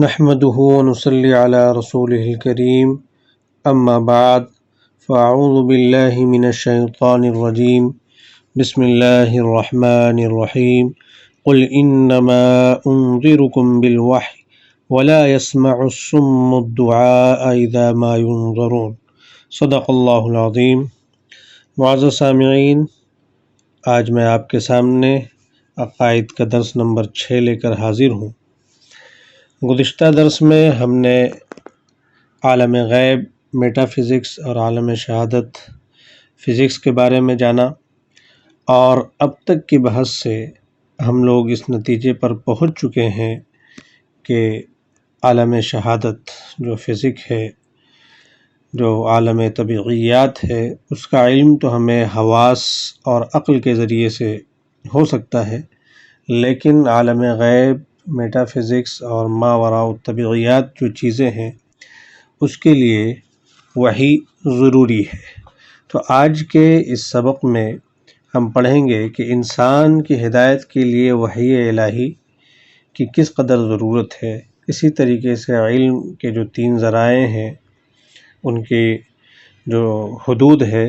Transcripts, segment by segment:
نحمده ونصلي على رسوله الكريم اما بعد فاعوذ بالله من الشيطان الرجيم بسم الله الرحمن الرحيم قل انما انذركم بالوحي ولا يسمع الصم الدعاء اذا ما ينذرون صدق اللہ العظیم۔ معزز سامعین، آج میں آپ کے سامنے عقائد کا درس نمبر 6 لے کر حاضر ہوں۔ گزشتہ درس میں ہم نے عالم غیب، میٹا فزکس اور عالم شہادت فزکس کے بارے میں جانا، اور اب تک کی بحث سے ہم لوگ اس نتیجے پر پہنچ چکے ہیں کہ عالم شہادت جو فزک ہے، جو عالم طبیعیات ہے، اس کا علم تو ہمیں حواس اور عقل کے ذریعے سے ہو سکتا ہے، لیکن عالم غیب، میٹا فزکس اور ما وراء الطبیعیات جو چیزیں ہیں، اس کے لیے وحی ضروری ہے۔ تو آج کے اس سبق میں ہم پڑھیں گے کہ انسان کی ہدایت کے لیے وحی الہی کی کس قدر ضرورت ہے۔ اسی طریقے سے علم کے جو 3 ذرائع ہیں، ان کی جو حدود ہے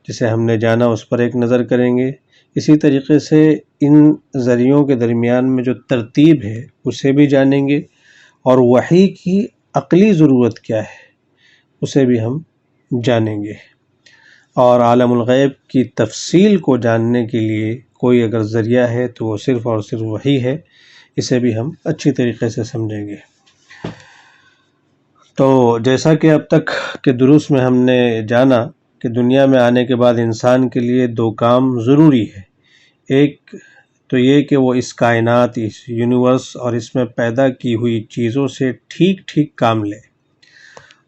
جسے ہم نے جانا، اس پر ایک نظر کریں گے۔ اسی طریقے سے ان ذریعوں کے درمیان میں جو ترتیب ہے اسے بھی جانیں گے، اور وحی کی عقلی ضرورت کیا ہے اسے بھی ہم جانیں گے، اور عالم الغیب کی تفصیل کو جاننے کے لیے کوئی اگر ذریعہ ہے تو وہ صرف اور صرف وحی ہے، اسے بھی ہم اچھی طریقے سے سمجھیں گے۔ تو جیسا کہ اب تک کے دروس میں ہم نے جانا کہ دنیا میں آنے کے بعد انسان کے لیے 2 کام ضروری ہے۔ ایک تو یہ کہ وہ اس کائنات، اس یونیورس اور اس میں پیدا کی ہوئی چیزوں سے ٹھیک ٹھیک کام لے،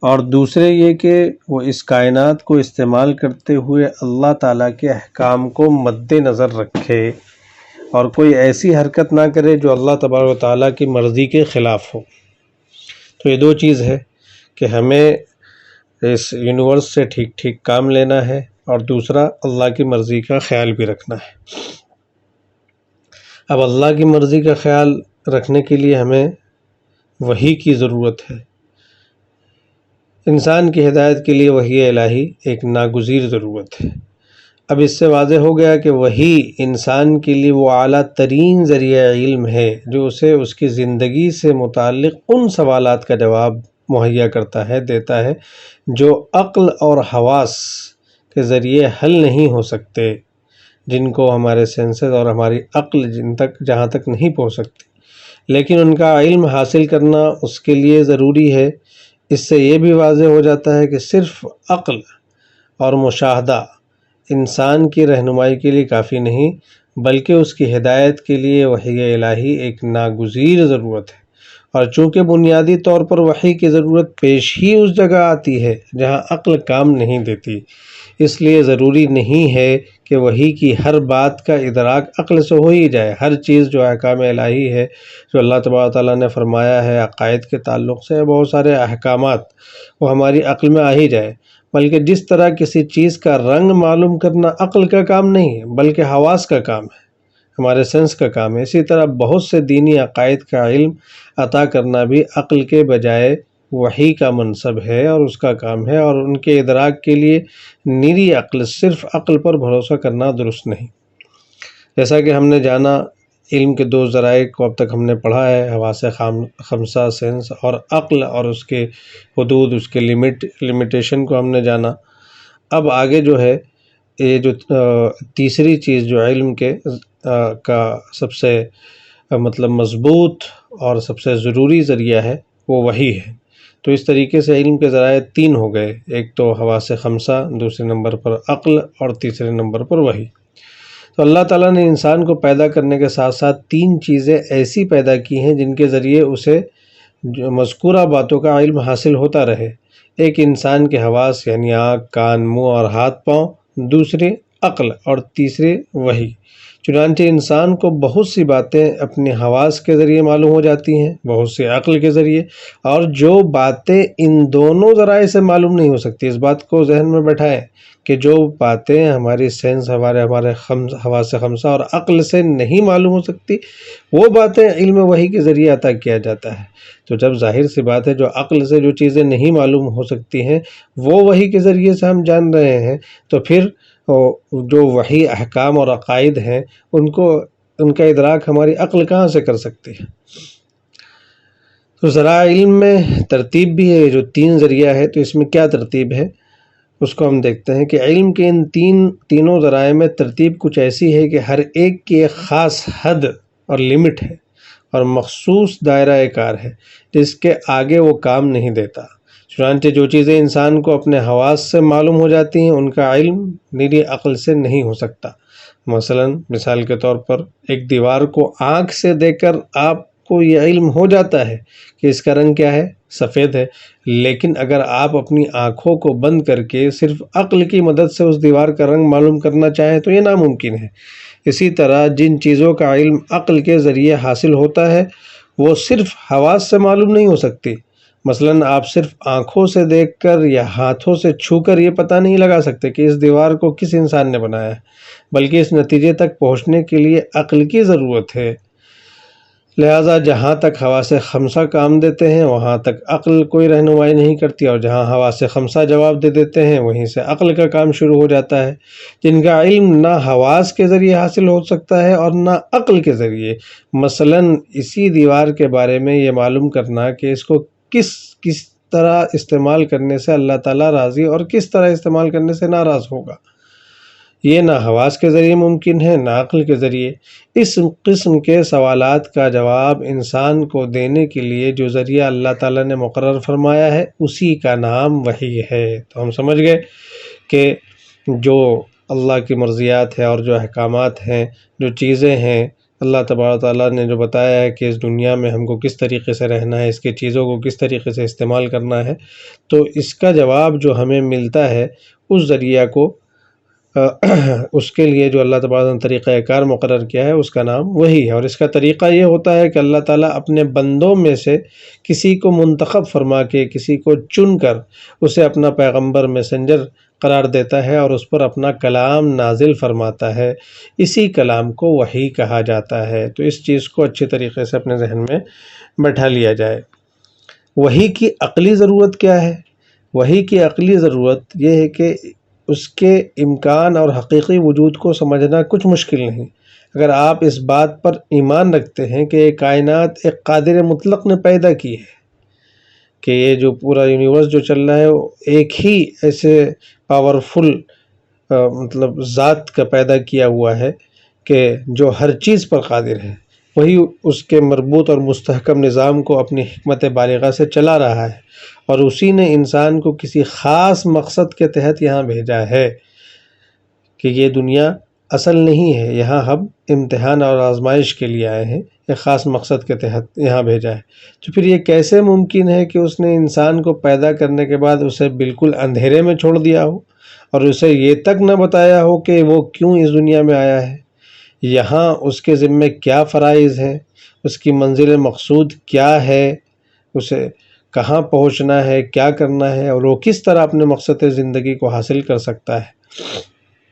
اور دوسرے یہ کہ وہ اس کائنات کو استعمال کرتے ہوئے اللہ تعالیٰ کے احکام کو مد نظر رکھے، اور کوئی ایسی حرکت نہ کرے جو اللہ تبارک و تعالیٰ کی مرضی کے خلاف ہو۔ تو یہ 2 چیز ہے کہ ہمیں اس یونیورس سے ٹھیک ٹھیک کام لینا ہے، اور دوسرا اللہ کی مرضی کا خیال بھی رکھنا ہے۔ اب اللہ کی مرضی کا خیال رکھنے کے لیے ہمیں وحی کی ضرورت ہے۔ انسان کی ہدایت کے لیے وحی الہی ایک ناگزیر ضرورت ہے۔ اب اس سے واضح ہو گیا کہ وحی انسان کے لیے وہ اعلیٰ ترین ذریعہ علم ہے جو اسے اس کی زندگی سے متعلق ان سوالات کا جواب مہیا کرتا ہے، دیتا ہے، جو عقل اور حواس کے ذریعے حل نہیں ہو سکتے، جن کو ہمارے سینسز اور ہماری عقل جہاں تک نہیں پہنچ سکتی، لیکن ان کا علم حاصل کرنا اس کے لیے ضروری ہے۔ اس سے یہ بھی واضح ہو جاتا ہے کہ صرف عقل اور مشاہدہ انسان کی رہنمائی کے لیے کافی نہیں، بلکہ اس کی ہدایت کے لیے وحی الہی ایک ناگزیر ضرورت ہے۔ اور چونکہ بنیادی طور پر وحی کی ضرورت پیش ہی اس جگہ آتی ہے جہاں عقل کام نہیں دیتی، اس لیے ضروری نہیں ہے کہ وحی کی ہر بات کا ادراک عقل سے ہو ہی جائے۔ ہر چیز جو احکام الہی ہے، جو اللہ تبارک تعالیٰ نے فرمایا ہے عقائد کے تعلق سے، بہت سارے احکامات، وہ ہماری عقل میں آ ہی جائے۔ بلکہ جس طرح کسی چیز کا رنگ معلوم کرنا عقل کا کام نہیں ہے بلکہ حواس کا کام ہے، ہمارے سینس کا کام ہے، اسی طرح بہت سے دینی عقائد کا علم عطا کرنا بھی عقل کے بجائے وحی کا منصب ہے اور اس کا کام ہے، اور ان کے ادراک کے لیے نیری عقل، صرف عقل پر بھروسہ کرنا درست نہیں۔ جیسا کہ ہم نے جانا، علم کے 2 ذرائع کو اب تک ہم نے پڑھا ہے، حواس خمسہ، سینس اور عقل، اور اس کے حدود، اس کے لمیٹیشن کو ہم نے جانا۔ اب آگے جو ہے یہ جو تیسری چیز جو علم کے کا سب سے مضبوط اور سب سے ضروری ذریعہ ہے، وہ وحی ہے۔ تو اس طریقے سے علم کے ذرائع 3 ہو گئے، ایک تو حواس خمسہ، دوسرے نمبر پر عقل، اور تیسرے نمبر پر وحی۔ تو اللہ تعالیٰ نے انسان کو پیدا کرنے کے ساتھ ساتھ 3 چیزیں ایسی پیدا کی ہیں جن کے ذریعے اسے مذکورہ باتوں کا علم حاصل ہوتا رہے۔ ایک انسان کے حواس یعنی آنکھ، کان، منہ اور ہاتھ پاؤں، دوسری عقل، اور تیسری وحی۔ چنانچہ انسان کو بہت سی باتیں اپنے حواس کے ذریعے معلوم ہو جاتی ہیں، بہت سی عقل کے ذریعے، اور جو باتیں ان دونوں ذرائع سے معلوم نہیں ہو سکتی، اس بات کو ذہن میں بیٹھائیں کہ جو باتیں ہماری سینس ہمارے حواس خمسہ اور عقل سے نہیں معلوم ہو سکتی، وہ باتیں علم وحی کے ذریعے عطا کیا جاتا ہے۔ تو جب ظاہر سی بات ہے جو عقل سے جو چیزیں نہیں معلوم ہو سکتی ہیں وہ وحی کے ذریعے سے ہم جان رہے ہیں، تو پھر جو وحی احکام اور عقائد ہیں ان کا ادراک ہماری عقل کہاں سے کر سکتی ہے؟ تو ذرائع علم میں ترتیب بھی ہے، جو 3 ذریعہ ہے، تو اس میں کیا ترتیب ہے اس کو ہم دیکھتے ہیں کہ علم کے ان تینوں ذرائع میں ترتیب کچھ ایسی ہے کہ ہر ایک کی ایک خاص حد اور لمٹ ہے اور مخصوص دائرہ کار ہے جس کے آگے وہ کام نہیں دیتا۔ چنانچہ جو چیزیں انسان کو اپنے حواس سے معلوم ہو جاتی ہیں ان کا علم میری عقل سے نہیں ہو سکتا۔ مثال کے طور پر ایک دیوار کو آنکھ سے دیکھ کر آپ کو یہ علم ہو جاتا ہے کہ اس کا رنگ کیا ہے، سفید ہے، لیکن اگر آپ اپنی آنکھوں کو بند کر کے صرف عقل کی مدد سے اس دیوار کا رنگ معلوم کرنا چاہیں تو یہ ناممکن ہے۔ اسی طرح جن چیزوں کا علم عقل کے ذریعے حاصل ہوتا ہے وہ صرف حواس سے معلوم نہیں ہو سکتی۔ مثلاً آپ صرف آنکھوں سے دیکھ کر یا ہاتھوں سے چھو کر یہ پتہ نہیں لگا سکتے کہ اس دیوار کو کس انسان نے بنایا ہے، بلکہ اس نتیجے تک پہنچنے کے لیے عقل کی ضرورت ہے۔ لہٰذا جہاں تک حواس خمسہ کام دیتے ہیں وہاں تک عقل کوئی رہنمائی نہیں کرتی، اور جہاں حواس خمسہ جواب دے دیتے ہیں وہیں سے عقل کا کام شروع ہو جاتا ہے، جن کا علم نہ حواس کے ذریعے حاصل ہو سکتا ہے اور نہ عقل کے ذریعے۔ مثلاً اسی دیوار کے بارے میں یہ معلوم کرنا کہ اس کو کس طرح استعمال کرنے سے اللہ تعالیٰ راضی اور کس طرح استعمال کرنے سے ناراض ہوگا، یہ نہ حواس کے ذریعے ممکن ہے نہ عقل کے ذریعے۔ اس قسم کے سوالات کا جواب انسان کو دینے کے لیے جو ذریعہ اللہ تعالیٰ نے مقرر فرمایا ہے اسی کا نام وحی ہے۔ تو ہم سمجھ گئے کہ جو اللہ کی مرضیات ہے اور جو احکامات ہیں، جو چیزیں ہیں، اللہ تبارک تعالیٰ نے جو بتایا ہے کہ اس دنیا میں ہم کو کس طریقے سے رہنا ہے، اس کے چیزوں کو کس طریقے سے استعمال کرنا ہے، تو اس کا جواب جو ہمیں ملتا ہے اس ذریعہ کو اس کے لیے جو اللہ تبارک نے طریقہ کار مقرر کیا ہے اس کا نام وحی ہے۔ اور اس کا طریقہ یہ ہوتا ہے کہ اللہ تعالیٰ اپنے بندوں میں سے کسی کو منتخب فرما کے، کسی کو چن کر اسے اپنا پیغمبر میسنجر قرار دیتا ہے اور اس پر اپنا کلام نازل فرماتا ہے۔ اسی کلام کو وحی کہا جاتا ہے۔ تو اس چیز کو اچھے طریقے سے اپنے ذہن میں بیٹھا لیا جائے۔ وحی کی عقلی ضرورت کیا ہے؟ وحی کی عقلی ضرورت یہ ہے کہ اس کے امکان اور حقیقی وجود کو سمجھنا کچھ مشکل نہیں۔ اگر آپ اس بات پر ایمان رکھتے ہیں کہ یہ کائنات ایک قادر مطلق نے پیدا کی ہے، کہ یہ جو پورا یونیورس جو چل رہا ہے وہ ایک ہی ایسے پاورفل ذات کا پیدا کیا ہوا ہے کہ جو ہر چیز پر قادر ہے، وہی اس کے مربوط اور مستحکم نظام کو اپنی حکمت بالغہ سے چلا رہا ہے، اور اسی نے انسان کو کسی خاص مقصد کے تحت یہاں بھیجا ہے کہ یہ دنیا اصل نہیں ہے، یہاں ہم امتحان اور آزمائش کے لیے آئے ہیں، ایک خاص مقصد کے تحت یہاں بھیجا ہے۔ تو پھر یہ کیسے ممکن ہے کہ اس نے انسان کو پیدا کرنے کے بعد اسے بالکل اندھیرے میں چھوڑ دیا ہو اور اسے یہ تک نہ بتایا ہو کہ وہ کیوں اس دنیا میں آیا ہے، یہاں اس کے ذمے کیا فرائض ہیں، اس کی منزل مقصود کیا ہے، اسے کہاں پہنچنا ہے، کیا کرنا ہے، اور وہ کس طرح اپنے مقصد زندگی کو حاصل کر سکتا ہے۔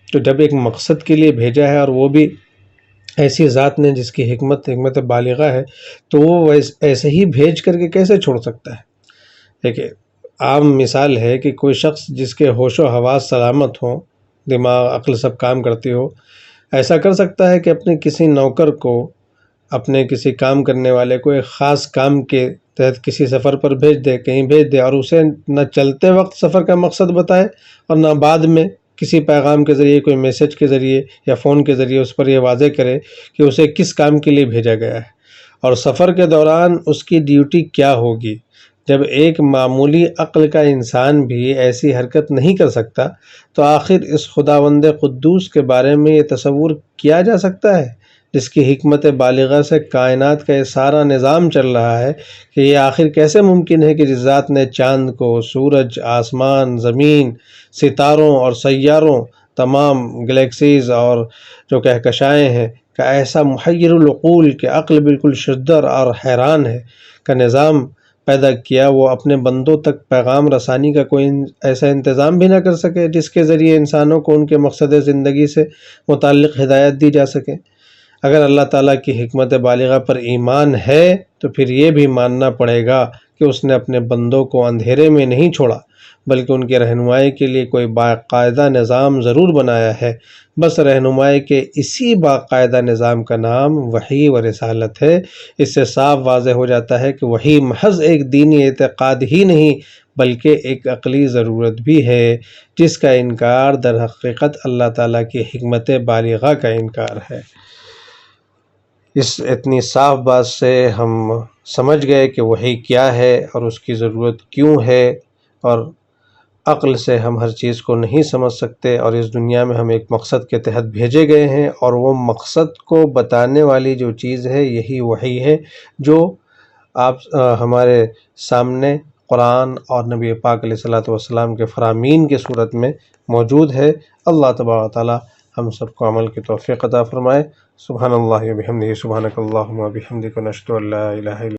تو جب ایک مقصد کے لیے بھیجا ہے اور وہ بھی ایسی ذات نے جس کی حکمت بالغہ ہے، تو وہ ایسے ہی بھیج کر کے کیسے چھوڑ سکتا ہے؟ دیکھیں، عام مثال ہے کہ کوئی شخص جس کے ہوش و حواس سلامت ہوں، دماغ عقل سب کام کرتی ہو، ایسا کر سکتا ہے کہ اپنے کسی نوکر کو، اپنے کسی کام کرنے والے کو ایک خاص کام کے تحت کسی سفر پر بھیج دے، کہیں بھیج دے، اور اسے نہ چلتے وقت سفر کا مقصد بتائے اور نہ بعد میں کسی پیغام کے ذریعے، کوئی میسج کے ذریعے یا فون کے ذریعے اس پر یہ واضح کرے کہ اسے کس کام کے لیے بھیجا گیا ہے اور سفر کے دوران اس کی ڈیوٹی کیا ہوگی۔ جب ایک معمولی عقل کا انسان بھی ایسی حرکت نہیں کر سکتا تو آخر اس خداوند قدوس کے بارے میں یہ تصور کیا جا سکتا ہے جس کی حکمت بالغہ سے کائنات کا یہ سارا نظام چل رہا ہے، کہ یہ آخر کیسے ممکن ہے کہ جس ذات نے چاند کو، سورج، آسمان، زمین، ستاروں اور سیاروں، تمام گلیکسیز اور جو کہکشائیں ہیں کا ایسا محیر العقول کہ عقل بالکل شدر اور حیران ہے کا نظام پیدا کیا وہ اپنے بندوں تک پیغام رسانی کا کوئی ایسا انتظام بھی نہ کر سکے جس کے ذریعے انسانوں کو ان کے مقصد زندگی سے متعلق ہدایت دی جا سکے؟ اگر اللہ تعالیٰ کی حکمت بالغہ پر ایمان ہے تو پھر یہ بھی ماننا پڑے گا کہ اس نے اپنے بندوں کو اندھیرے میں نہیں چھوڑا، بلکہ ان کی رہنمائی کے لیے کوئی باقاعدہ نظام ضرور بنایا ہے۔ بس رہنمائی کے اسی باقاعدہ نظام کا نام وحی و رسالت ہے۔ اس سے صاف واضح ہو جاتا ہے کہ وحی محض ایک دینی اعتقاد ہی نہیں بلکہ ایک عقلی ضرورت بھی ہے، جس کا انکار در حقیقت اللہ تعالیٰ کی حکمت بالغہ کا انکار ہے۔ اس اتنی صاف بات سے ہم سمجھ گئے کہ وحی کیا ہے اور اس کی ضرورت کیوں ہے، اور عقل سے ہم ہر چیز کو نہیں سمجھ سکتے، اور اس دنیا میں ہم ایک مقصد کے تحت بھیجے گئے ہیں، اور وہ مقصد کو بتانے والی جو چیز ہے یہی وحی ہے جو آپ ہمارے سامنے قرآن اور نبی پاک علیہ الصلوۃ والسلام کے فرامین کی صورت میں موجود ہے۔ اللہ تبارک و تعالی ہم سب کو عمل کی توفیق عطا فرمائے۔ سبحان اللہ و بحمدہ، سبحانک اللہم و بحمدک، نشہد ان لا الہ الا